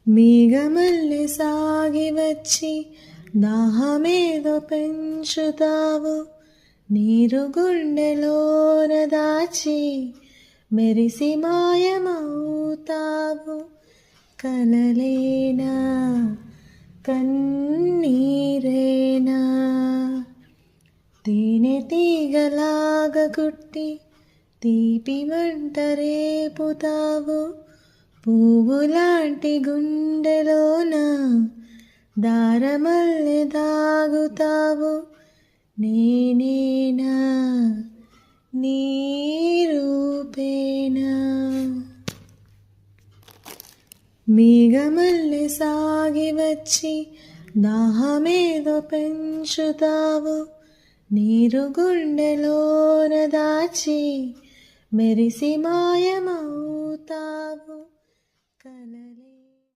మేఘమల్లె సాగి వచ్చి దాహమేదో పెంచుతావు, నీరు గుండెలోన దాచి మెరిసి మాయమవుతావు. కలలేనా కన్నీరేనా తేనె తీగలాగా కుట్టి తీపి మంట రేపుతావు, పువ్వులాంటి గుండెలోన దారమల్లె దాగుతావు. నేనేనా నీ రూపేనా. మేఘమల్లె సాగి వచ్చి దాహమేదో పెంచుతావు, నీరు గుండెలోన దాచి మెరిసి మాయమవుతావు. కలలే